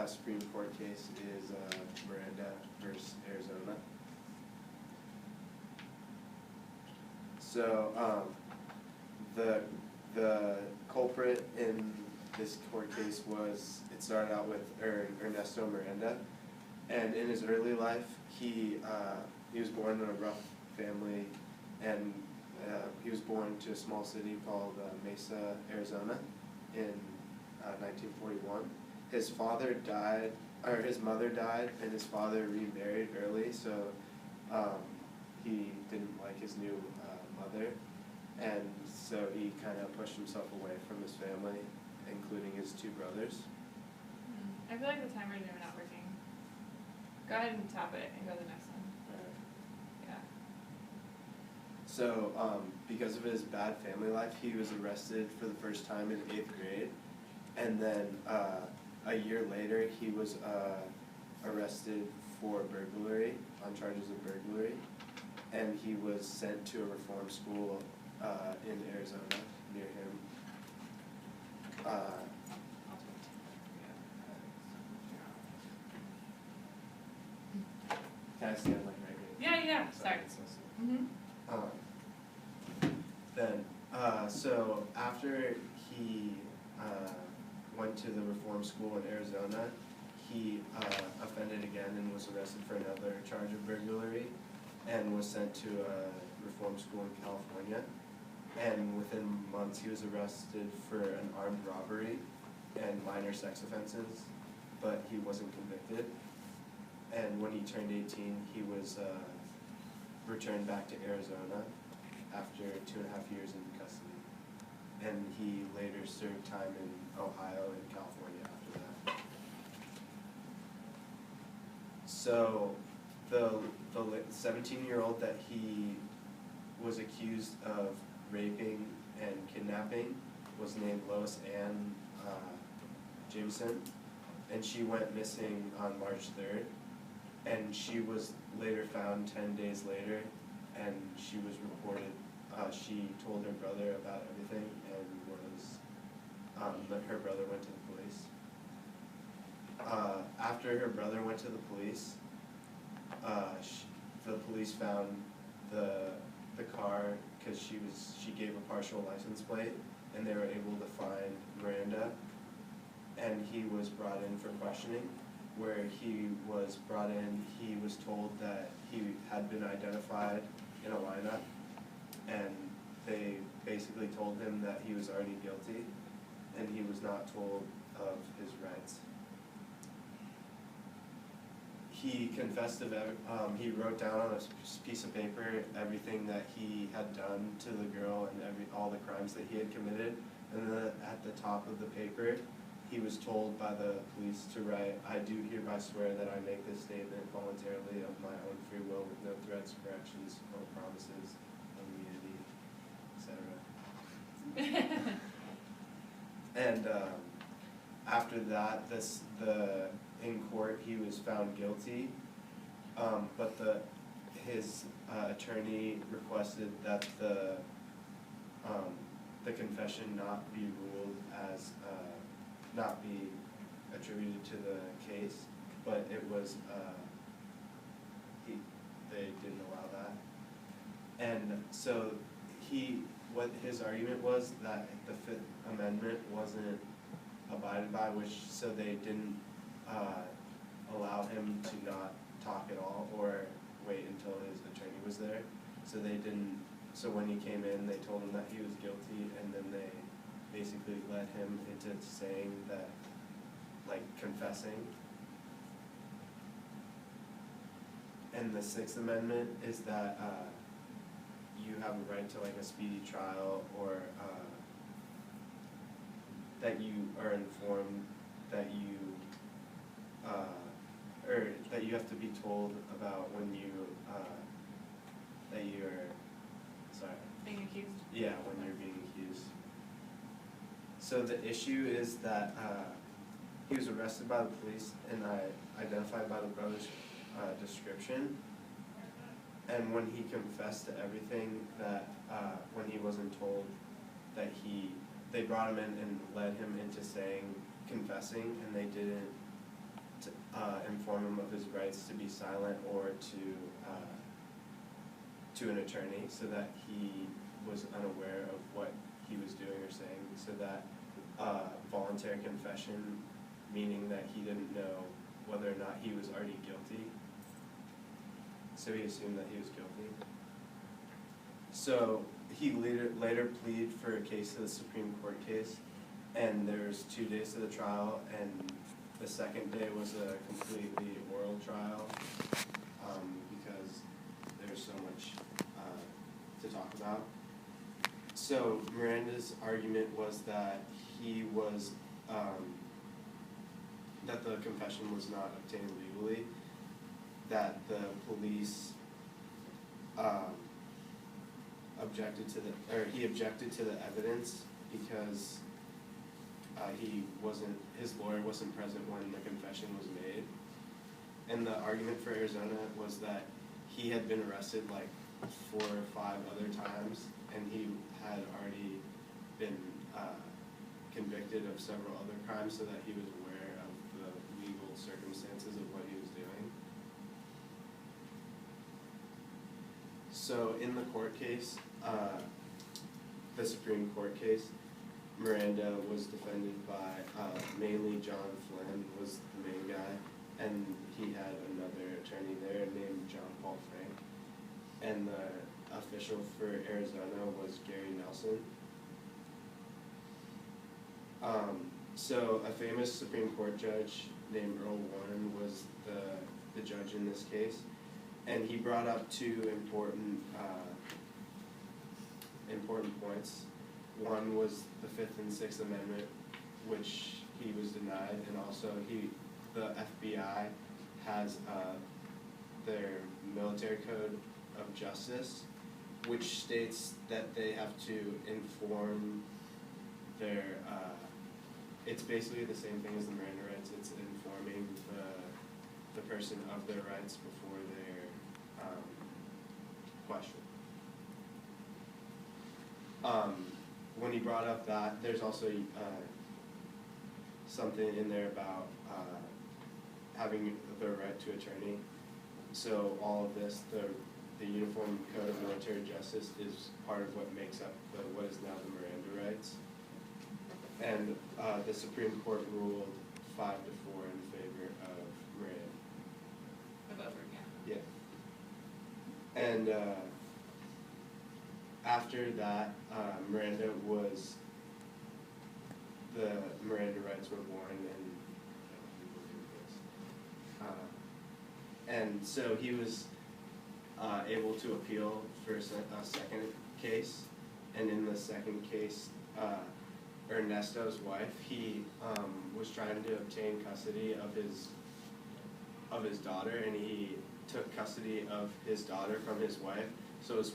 Supreme Court case is Miranda versus Arizona. So the culprit in this court case it started out with Ernesto Miranda, and in his early life he was born in a rough family, and he was born to a small city called Mesa, Arizona, in 1941. His mother died, and his father remarried early, so he didn't like his new mother, and so he kind of pushed himself away from his family, including his two brothers. I feel like the timers are not working. Go ahead and tap it and go to the next one. Yeah. So, because of his bad family life, he was arrested for the first time in 8th grade, and then a year later he was arrested for burglary, on charges of burglary, and he was sent to a reform school in Arizona near him. Can I stand like right here? Yeah, sorry. So after he went to the reform school in Arizona, he offended again and was arrested for another charge of burglary, and was sent to a reform school in California. And within months he was arrested for an armed robbery and minor sex offenses, but he wasn't convicted. And when he turned 18, he was returned back to Arizona after 2.5 years in custody. And he later served time in Ohio and California after that. So the 17-year-old that he was accused of raping and kidnapping was named Lois Ann Jameson, and she went missing on March 3rd, and she was later found 10 days later, and she was reported, she told her brother about everything, and her brother went to the police. After her brother went to the police, the police found the car because she gave a partial license plate, and they were able to find Miranda, and he was brought in for questioning. Where he was brought in, he was told that he had been identified in a lineup, and they basically told him that he was already guilty, and he was not told of his rights. He confessed to he wrote down on a piece of paper everything that he had done to the girl and all the crimes that he had committed, and then at the top of the paper he was told by the police to write, "I do hereby swear that I make this statement voluntarily of my own free will with no threats, corrections, or promises of immunity," etc. And after that, in court he was found guilty, but his attorney requested that the confession not be ruled as not be attributed to the case, but it was they didn't allow that, and so what his argument was that the Fifth Amendment wasn't abided by, so they didn't allow him to not talk at all or wait until his attorney was there. So they didn't. So when he came in, they told him that he was guilty, and then they basically led him into saying that, like, confessing. And the Sixth Amendment is that you have a right to, like, a speedy trial, or that you are informed that you or that you have to be told about when you that you're being accused. Yeah, when you're being accused. So the issue is that he was arrested by the police and identified by the brother's description. And when he confessed to everything, that when he wasn't told that they brought him in and led him into saying, confessing, and they didn't inform him of his rights to be silent or to an attorney, so that he was unaware of what he was doing or saying, so that voluntary confession, meaning that he didn't know whether or not he was already guilty, so he assumed that he was guilty. So he later pleaded for a case to the Supreme Court case, and there's 2 days to the trial, and the second day was a completely oral trial, because there's so much to talk about. So Miranda's argument was that he was, that the confession was not obtained legally, that the police he objected to the evidence because his lawyer wasn't present when the confession was made. And the argument for Arizona was that he had been arrested like 4 or 5 other times, and he had already been convicted of several other crimes, so that he was aware of the legal circumstances of what he was doing. So in the court case, the Supreme Court case, Miranda was defended by mainly John Flynn was the main guy, and he had another attorney there named John Paul Frank, and the official for Arizona was Gary Nelson. So a famous Supreme Court judge named Earl Warren was the judge in this case, and he brought up 2 important points. One was the 5th and 6th Amendment, which he was denied, and also the FBI has their military code of justice, which states that they have to inform their, it's basically the same thing as the Miranda rights. It's informing the person of their rights before they're questioned. When he brought up that, there's also something in there about having the right to attorney. So all of this, the Uniform Code of Military Justice is part of what makes up what is now the Miranda rights. And the Supreme Court ruled 5-4 in favor of Miranda. Above her, Yeah. And after that, the Miranda rights were born, and so he was able to appeal for a second case, and in the second case, Ernesto's wife, he was trying to obtain custody of his daughter, and he took custody of his daughter from his wife, so his